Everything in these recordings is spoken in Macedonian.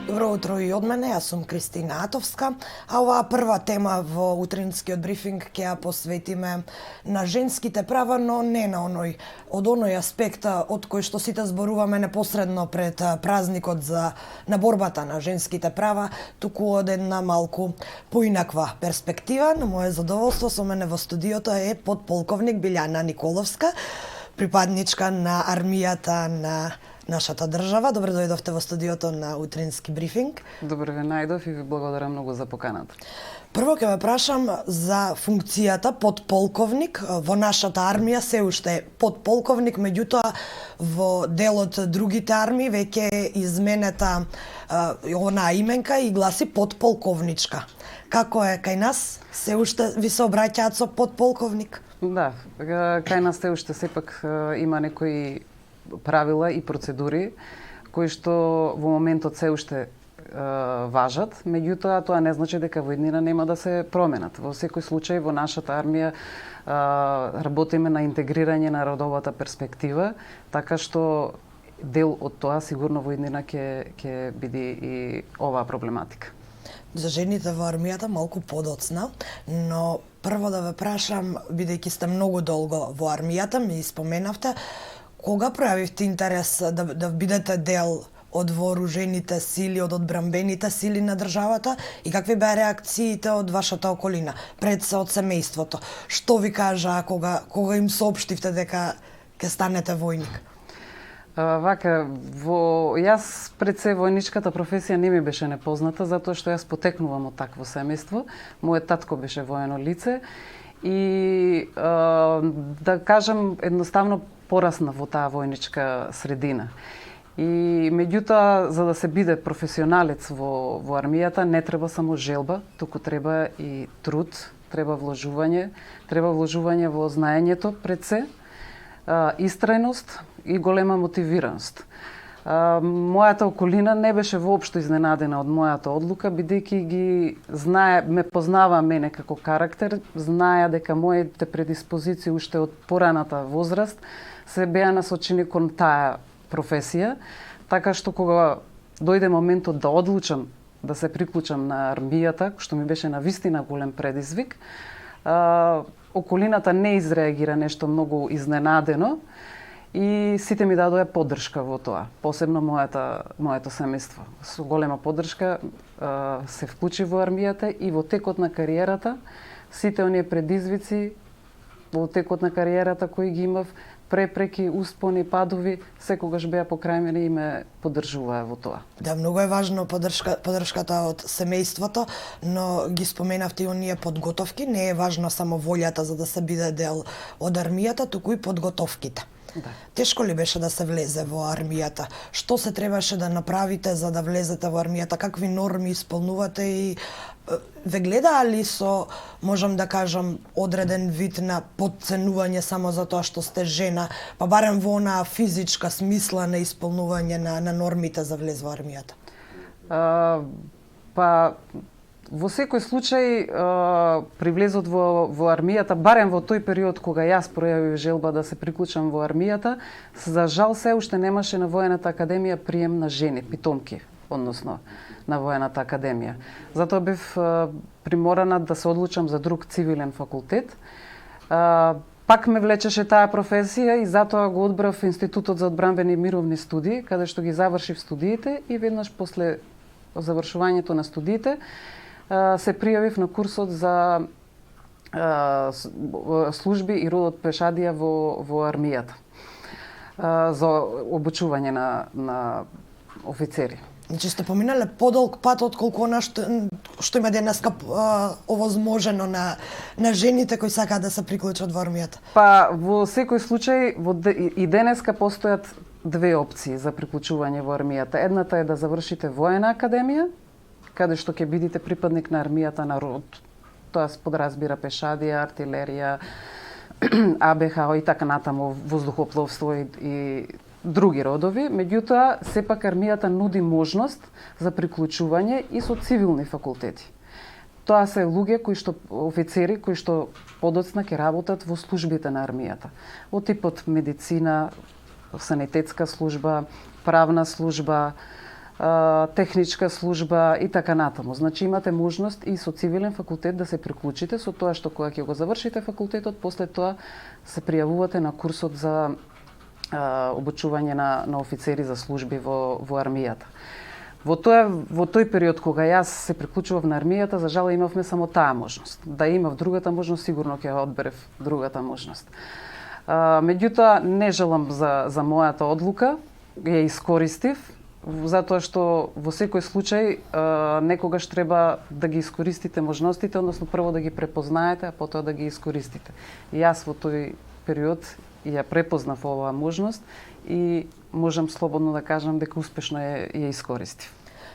Добро утро и од мене, јас сум Кристина Атовска, а оваа прва тема во утринскиот брифинг ќе ја посветиме на женските права, но не на од оној аспект од кој што сите зборуваме непосредно пред празникот на борбата на женските права, туку од една малку поинаква перспектива. На моје задоволство со мене во студиото е подполковник Билјана Николовска, припадничка на армијата на нашата држава. Добре дојдовте во студиото на утрински брифинг. Добре ве најдов и ви благодарам многу за поканата. Прво ќе ве прашам за функцијата подполковник. Во нашата армија се уште е подполковник, меѓутоа во дел од другите армии веќе е изменета онаа именка и гласи подполковничка. Како е кај нас? Се уште ви се обраќаат со подполковник? Да, кај нас се уште сепак има некои правила и процедури кои што во моментот се уште важат, меѓутоа тоа не значи дека во иднина нема да се променат. Во секој случај во нашата армија работиме на интегрирање на родовата перспектива, така што дел од тоа сигурно во иднина ќе биде и оваа проблематика. За жените во армијата малку подоцна, но прво да ве прашам, бидејќи сте многу долго во армијата, ми споменавте, кога пројавивте интерес да бидете дел од вооружените сили, од одбранбените сили на државата и какви беа реакциите од вашата околина, пред се од семејството? Што ви кажа кога им соопштивте дека ќе станете војник? Јас пред се војничката професија не ми беше непозната, затоа што јас потекнувам од такво семејство. Мојот татко беше воено лице и да кажам едноставно порасна во таа војничка средина. И меѓутоа, за да се биде професионалец во армијата, не треба само желба, туку треба и труд, треба вложување во знаењето пред се, истрајност и голема мотивираност. Мојата околина не беше воопшто изненадена од мојата одлука, бидејќи ме познава мене како карактер, знаја дека моите предиспозиции уште од пораната возраст се беа насочени кон таа професија, така што кога дојде моментот да одлучам да се приклучам на армијата, што ми беше навистина голем предизвик, околината не изреагира нешто многу изненадено и сите ми дадоа поддршка во тоа, посебно моето семејство. Со голема поддршка се вклучи во армијата и во текот на кариерата сите оние предизвици во текот на кариерата кои ги имав, препреки, успони, падови, секогаш беа покрај мене и ме поддржуваа во тоа. Да, многу е важно поддршката од семејството, но ги споменавте и оние подготовки. Не е важно само волјата за да се биде дел од армијата, туку и подготовките. Да. Тешко ли беше да се влезе во армијата? Што се требаше да направите за да влезете во армијата? Какви норми исполнувате и ве гледаа ли со, можам да кажам, одреден вид на подценување само за тоа што сте жена, па барем во онаа физичка смисла на исполнување на нормите за влез во армијата? Во секој случај, при влезот во армијата, барем во тој период кога јас пројавив желба да се приклучам во армијата, за жал се уште немаше на Воената академија прием на жени, питомки, односно на Воената академија. Затоа бев приморана да се одлучам за друг цивилен факултет. Пак ме влечеше таа професија и затоа го одбрав Институтот за одбранбени и мировни студии, каде што ги завршив студиите и веднаш после завршувањето на студиите се пријавив на курсот за служби и родот пешадија во армијата за обучување на офицери. Значи сте поминале подолг пат отколку она што има денеска овозможено на жените кои сакаат да се приклучат во армијата? Во секој случај и денеска постојат две опции за приклучување во армијата. Едната е да завршите воена академија, каде што ќе бидете припадник на армијата на род. Тоа подразбира пешадија, артилерија, АБХ и така натаму, воздухопловство и други родови. Меѓутоа, сепак армијата нуди можност за приклучување и со цивилни факултети. Тоа се луѓе офицери кои што подоцна ќе работат во службите на армијата. Од типот медицина, санитетска служба, правна служба, техничка служба и така натаму. Значи имате можност и со цивилен факултет да се приклучите со тоа што кога ќе го завршите факултетот, после тоа се пријавувате на курсот за обучување на офицери за служби во армијата. Во тој период кога јас се приклучував на армијата, за жал имавме само таа можност. Да имав другата можност, сигурно ќе ја одберев другата можност. Меѓутоа, не желам за мојата одлука, ја искористив, затоа што во секој случај некогаш треба да ги искористите можностите, односно прво да ги препознаете, а потоа да ги искористите. И јас во тој период ја препознав оваа можност и можам слободно да кажам дека успешно ја искористив.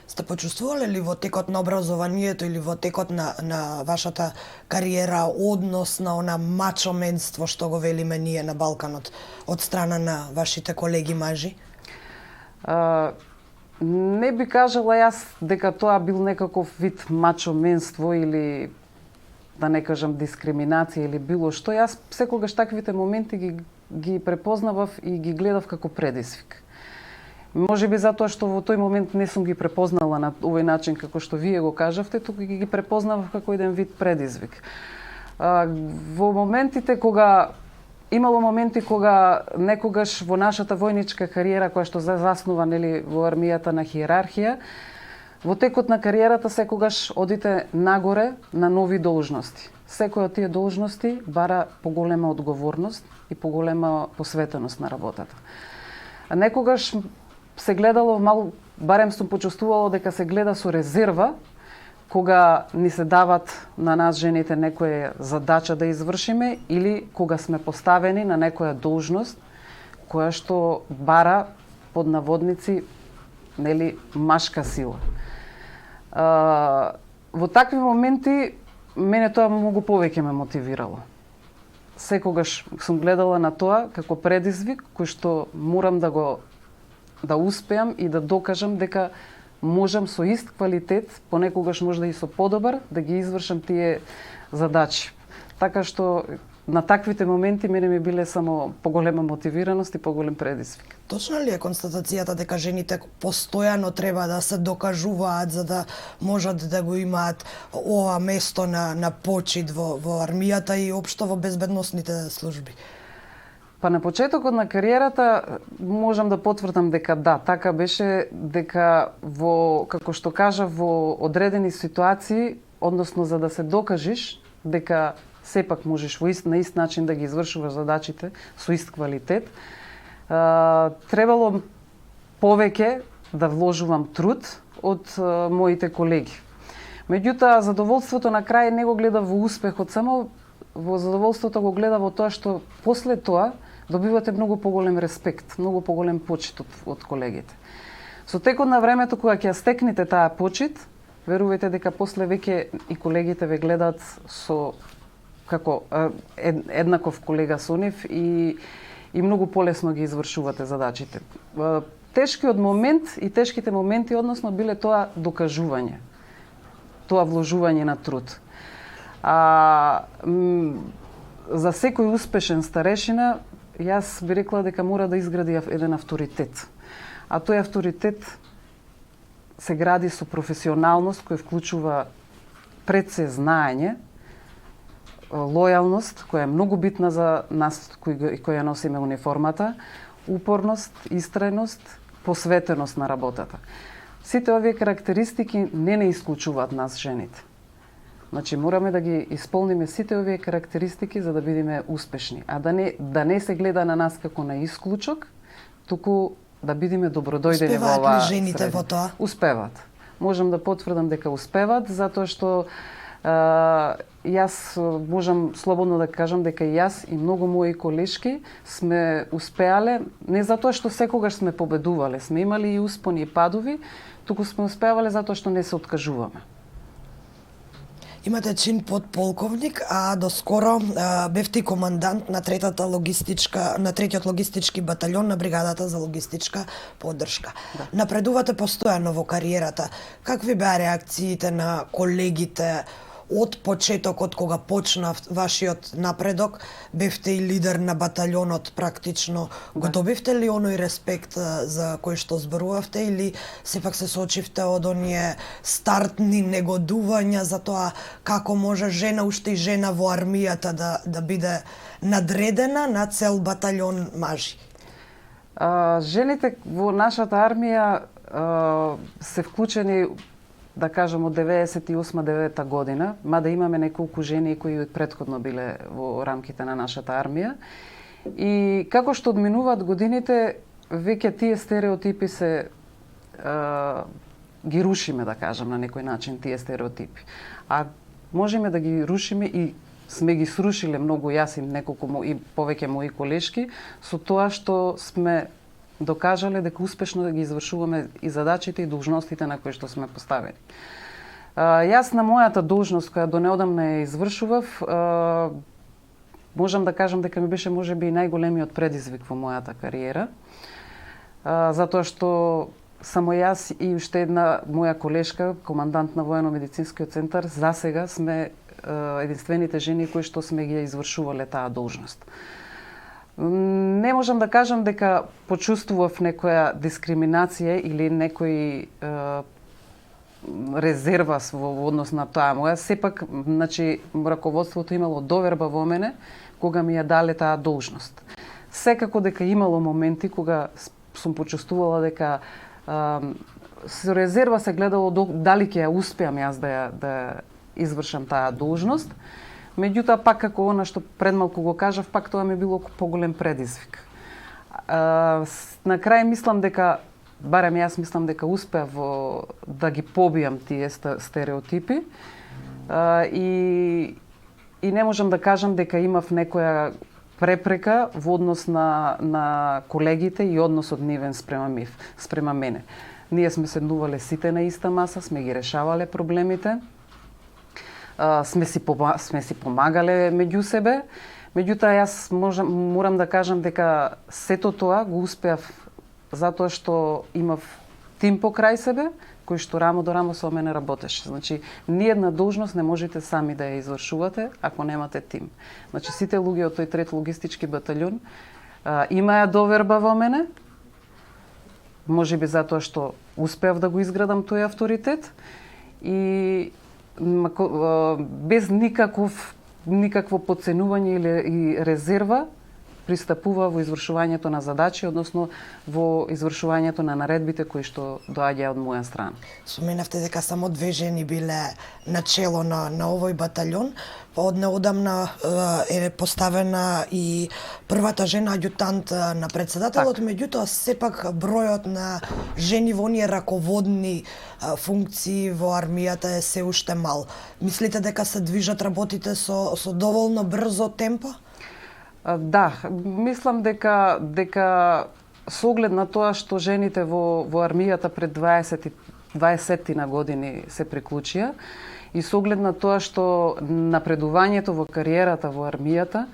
Сте почувствувале ли во текот на образованието или во текот на вашата кариера однос на она мачоменство што го велиме ние на Балканот од страна на вашите колеги мажи? Не би кажала јас дека тоа бил некаков вид мачоменство или да не кажам дискриминација или било што. Јас секогаш таквите моменти ги препознавав и ги гледав како предизвик. Може би затоа што во тој момент не сум ги препознала на овој начин како што вие го кажавте, туку ги препознавав како еден вид предизвик. Во моментите кога имало моменти кога некогаш во нашата војничка кариера која што заснува во армијата на хиерархија, во текот на кариерата секогаш одите нагоре на нови должности. Секоја од тие должности бара поголема одговорност и поголема посветеност на работата. Некогаш се гледало барем сум почувствувала дека се гледа со резерва кога ни се дават на нас жените некоја задача да извршиме или кога сме поставени на некоја должност која што бара под наводници машка сила. Во такви моменти мене тоа многу повеќе ме мотивирало. Секогаш сум гледала на тоа како предизвик кој што морам да успеам и да докажам дека можам со ист квалитет, понекогаш можда и со подобар, да ги извршам тие задачи. Така што на таквите моменти мене ми биле само поголема мотивираност и поголем предизвик. Точна ли е констатацијата дека жените постојано треба да се докажуваат за да можат да го имаат ова место на почит во армијата и општо во безбедносните служби? Па на почетокот на кариерата можам да потврдам дека да, така беше, дека како што кажа, во одредени ситуации, односно за да се докажеш дека сепак можеш на ист начин да ги извршуваш задачите со ист квалитет, требало повеќе да вложувам труд од моите колеги. Меѓутоа, задоволството на крај не го гледа во успехот, само во задоволството го гледа во тоа што после тоа добивате многу поголем респект, многу поголем почит од колегите. Со текот на времето кога ќе стекнете таа почит, верувајте дека после веќе и колегите ве гледаат со како еднаков колега со нив и многу полесно ги извршувате задачите. Тешкиот момент и тешките моменти односно биле тоа докажување, тоа вложување на труд. За секој успешен старешина, јас би рекла дека мора да изгради еден авторитет. А тој авторитет се гради со професионалност која вклучува пред се знаење, лојалност која е многу битна за нас која носиме униформата, упорност, истрајност, посветеност на работата. Сите овие карактеристики не исклучуваат нас жените. Значи мораме да ги исполниме сите овие карактеристики за да бидеме успешни, а да не се гледа на нас како на исклучок, туку да бидеме добродојдени во оваа средина. Успеваат ли жените во тоа? Успеваат. Можам да потврдам дека успеваат, затоа што јас можам слободно да кажам дека и јас и многу мои колешки сме успеале, не затоа што секогаш сме победувале, сме имали и успони и падови, туку сме успевале затоа што не се откажуваме. Имате чин подполковник, а доскоро бевте командант на третиот логистички батальон на бригадата за логистичка поддршка. Да. Напредувате постојано во кариерата. Какви беа реакциите на колегите од почетокот кога почна вашиот напредок, бевте и лидер на баталјонот практично. Го добивте ли оној респект за кој што зборувавте или сепак се соочивте од оние стартни негодувања за тоа како може жена, уште и жена во армијата да биде надредена на цел баталјон мажи? Жените во нашата армија се вклучени, да кажем, од 98-9 година, мада имаме неколку жени кои претходно биле во рамките на нашата армија. И како што одминуваат годините, веќе тие стереотипи се ги рушиме, да кажем, на некој начин тие стереотипи. А можеме да ги рушиме и сме ги срушиле многу, јас и неколку и повеќе мои колешки, со тоа што сме докажале дека успешно да ги извршуваме и задачите и должностите на кои што сме поставени. Јас на мојата должност, која до неодамна ја извршував, можам да кажам дека ми беше можеби и најголемиот предизвик во мојата кариера, затоа што само јас и уште една моја колешка, командант на воено-медицинскиот центар, засега сме единствените жени кои што сме ги извршувале таа должност. Не можам да кажам дека почувствував некоја дискриминација или некој резерва во однос на тоа моја. Сепак, значи, раководството имало доверба во мене кога ми ја дале таа должност. Секако дека имало моменти кога сум почувствувала дека со резерва се гледало дали ќе ја успеам јас да извршам таа должност. Меѓутоа, пак како она што предмалку го кажав, пак тоа ми било поголем предизвик. На крај мислам дека, барем јас мислам дека успеав да ги побијам тие стереотипи и не можам да кажам дека имав некоја препрека во однос на колегите и односот нивен спрема мене. Ние сме седнувале сите на иста маса, сме ги решавале проблемите, сме си помагале меѓу себе. Меѓутоа, јас морам да кажам дека сето тоа го успеав затоа што имав тим покрај себе, кој што рамо до рамо со мене работеше. Значи, ниедна должност не можете сами да ја извршувате ако немате тим. Значи, сите луѓе од тој трет логистички баталјон имаја доверба во мене, можеби затоа што успеав да го изградам тој авторитет и без никакво подценување или резерва пристапува во извршувањето на задачи, односно во извршувањето на наредбите кои што доаѓаат од моја страна. Споменавте дека само 2 жени биле начело на овој баталјон. Од неодамна е поставена и првата жена аѓутант на председателот, меѓутоа сепак бројот на жени во оние раководни функции во армијата е се уште мал. Мислите дека се движат работите со доволно брзо темпо? Да, мислам дека со оглед на тоа што жените во армијата пред 20 на години се приклучија и со оглед на тоа што напредувањето во кариерата во армијата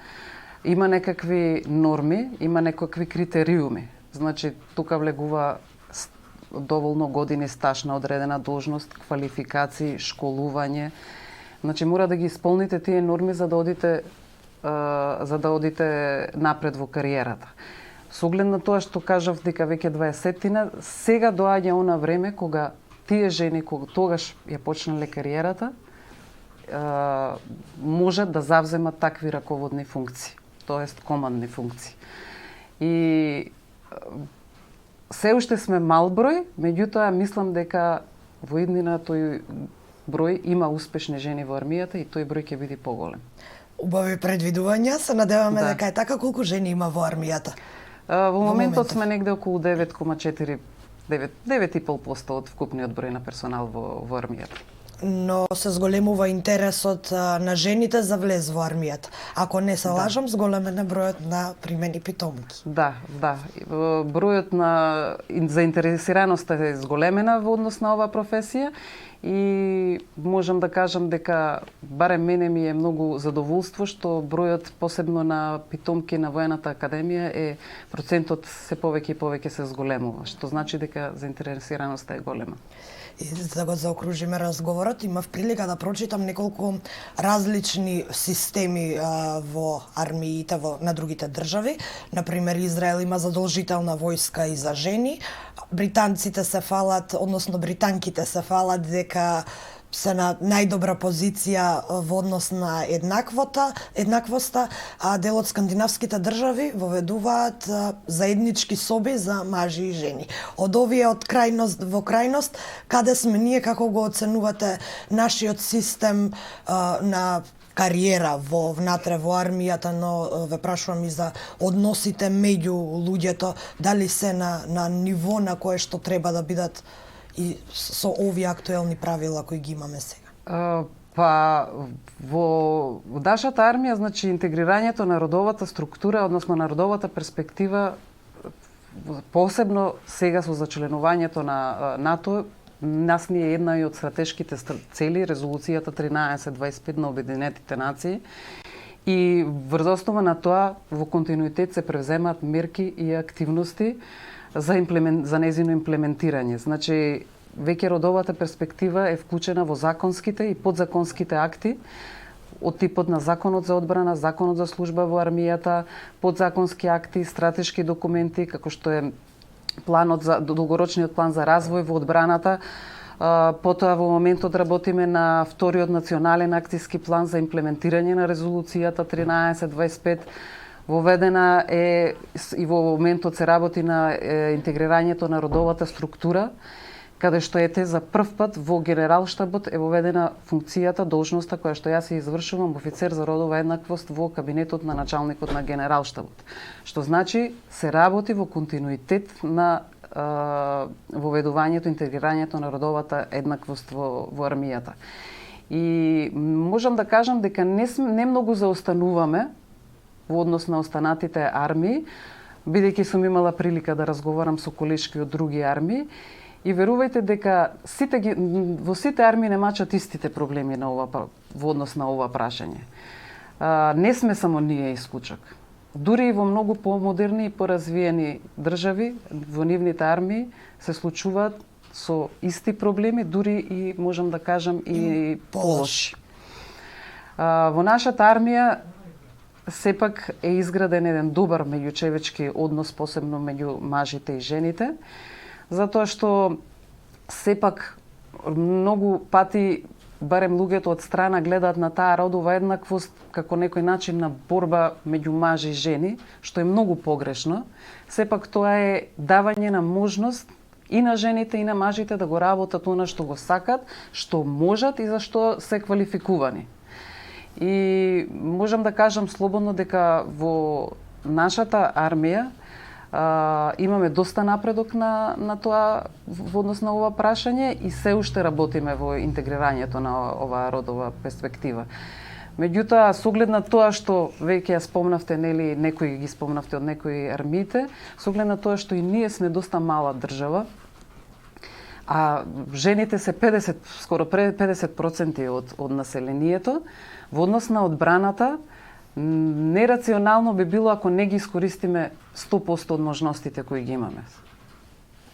има некакви норми, има некакви критериуми. Значи, тука влегува доволно години стаж на одредена должност, квалификации, школување. Значи, мора да ги исполните тие норми за да одите напред во кариерата. Со оглед на тоа што кажав дека веќе 20-тина, сега доаѓа она време кога тие жени кога тогаш ја почнале кариерата можат да завземат такви раководни функции, тоест командни функции. И се уште сме мал број, меѓутоа мислам дека во иднина тој број има успешни жени во армијата и тој број ќе биде поголем. Убави предвидувања, се надеваме дека е така. Колку жени има во армијата? Во моментот сме негде околу 9,5% од вкупниот број на персонал во армијата. Но се зголемува интересот на жените за влез во армијата. Ако не се лажам, зголемен е бројот на примени питомки. Да. Бројот на заинтересираноста е зголемена во однос на оваа професија и можам да кажам дека барем мене ми е многу задоволство што бројот посебно на питомки на воената академија е процентот се повеќе и повеќе се зголемува, што значи дека заинтересираноста е голема. И за да го заокружиме разговорот, имав прилика да прочитам неколку различни системи во армиите на другите држави. Например, Израел има задолжителна војска и за жени. Британците се фалат, односно британките се фалат дека се на најдобра позиција во однос на еднаквоста, а дел од скандинавските држави воведуваат заеднички соби за мажи и жени. Од овие од крајност во крајност, каде сме ние, како го оценувате нашиот систем на кариера внатре во армијата, но ве прашувам и за односите меѓу луѓето, дали се на ниво на кое што треба да бидат и со овие актуелни правила кои ги имаме сега? Па во нашата армија, значи интегрирањето на родовата структура, односно на родовата перспектива, посебно сега со зачленувањето на НАТО, нас ни е една и од стратешките цели, резолуцијата 1325 на Обединетите нации. И врз основа на тоа, во континуитет се превземаат мерки и активности за незино имплементирање. Значи, веќе родовата перспектива е вклучена во законските и подзаконските акти од типот на Законот за одбрана, Законот за служба во армијата, подзаконски акти, стратешки документи, како што е долгорочниот план за развој во одбраната. Потоа во моментот работиме на вториот национален акцијски план за имплементирање на резолуцијата 1325. Воведена е и во моментот се работи на интегрирањето на родовата структура, каде што за прв пат во Генералштабот е воведена функцијата, должноста која што јас ја извршувам, офицер за родова еднаквост во кабинетот на началникот на Генералштабот. Што значи се работи во континуитет на воведувањето, интегрирањето на родовата еднаквост во армијата. И можам да кажам дека не многу заостануваме во однос на останатите армии, бидејќи сум имала прилика да разговарам со колешки од други армии, и верувајте дека во сите армии не мачат истите проблеми во однос на ова прашање. Не сме само ние исклучок. Дури и во многу помодерни и поразвиени држави, во нивните армии се случуваат со исти проблеми, дури и можам да кажам и полоши. Во нашата армија сепак е изграден еден добар меѓучовечки однос, посебно меѓу мажите и жените, затоа што сепак многу пати барем луѓето од страна гледаат на таа родова еднаквост како некој начин на борба меѓу мажи и жени, што е многу погрешно. Сепак тоа е давање на можност и на жените и на мажите да го работат она што го сакат, што можат и за што се квалификувани. И можам да кажам слободно дека во нашата армија имаме доста напредок на тоа во однос на ова прашање и се уште работиме во интегрирањето на оваа родова перспектива. Меѓутоа, со оглед на тоа што веќе ја спомнавте, нели, некои ги спомнавте од некои армиите, со оглед на тоа што и ние сме доста мала држава, а жените се скоро 50% од населението, во однос на одбраната, нерационално би било ако не ги искористиме 100% од можностите кои ги имаме.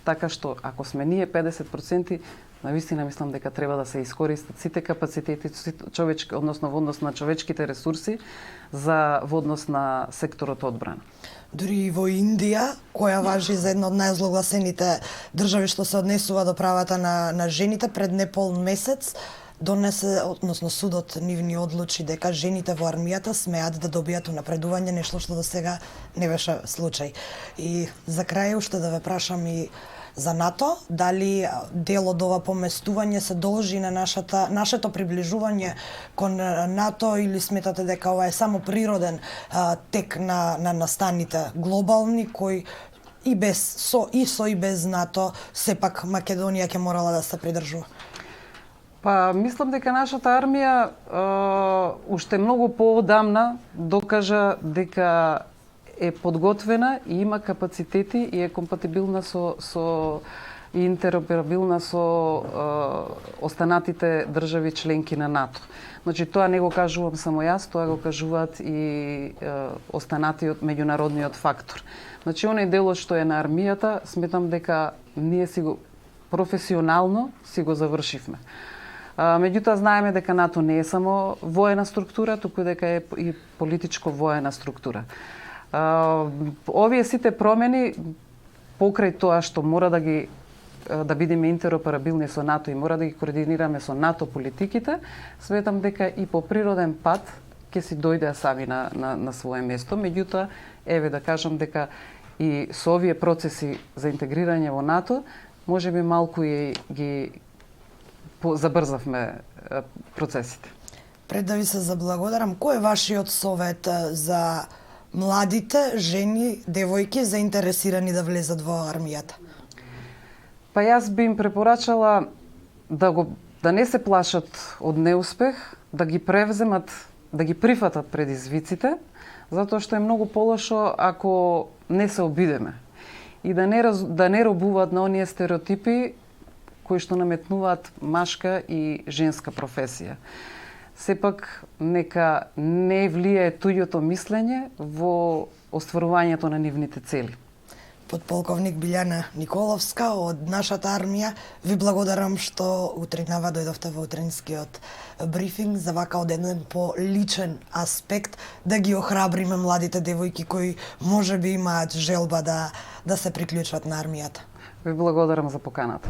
Така што, ако сме ние 50%, навистина мислам дека треба да се искористат сите капацитети односно во однос на човечките ресурси во однос на секторот одбрана. Дури и во Индија, која важи за една од најозгласените држави што се однесува до правата на жените, пред неполн месец донесе, односно судот нивни одлучи дека жените во армијата смеат да добијат унапредување, нешто што до сега не беше случај. И за крај уште да ве прашам и за НАТО, дали дел од ова поместување се должи на нашето приближување кон НАТО, или сметате дека ова е само природен тек на настаните глобални кои и со и без НАТО сепак Македонија ќе морала да се придржува? Па, мислам дека нашата армија уште многу поодамна докажа дека е подготвена и има капацитети и е компатибилна и интероперабилна со останатите држави членки на НАТО. Значи, тоа не го кажувам само јас, тоа го кажуваат и останатиот меѓународниот фактор. Значи, оној делот што е на армијата, сметам дека ние си го професионално си го завршивме. Меѓутоа знаеме дека НАТО не е само воена структура, туку дека е и политичко-воена структура. Овие сите промени покрај тоа што мора да бидеме интероперабилни со НАТО и мора да ги координираме со НАТО политиките, сметам дека и по природен пат ќе си дојдеа сами на свое место. Меѓутоа, еве да кажам дека и со овие процеси за интегрирање во НАТО, може би малку и ги забрзавме процесите. Пред да ви се заблагодарам, кој е вашиот совет за младите жени, девојки заинтересирани да влезат во армијата? Па јас би им препорачала да не се плашат од неуспех, да ги превземат, да ги прифатат предизвиците, затоа што е многу полошо ако не се обидеме и да не робуваат на оние стереотипи кои што наметнуваат машка и женска професија. Сепак нека не влијае туѓото мислење во остварувањето на нивните цели. Подполковник Билјана Николовска од нашата армија, ви благодарам што утринава дојдовте во утринскиот брифинг за вака од еден по-личен аспект да ги охрабриме младите девојки кои можеби имаат желба да се приклучат на армијата. Ви благодарам за поканата.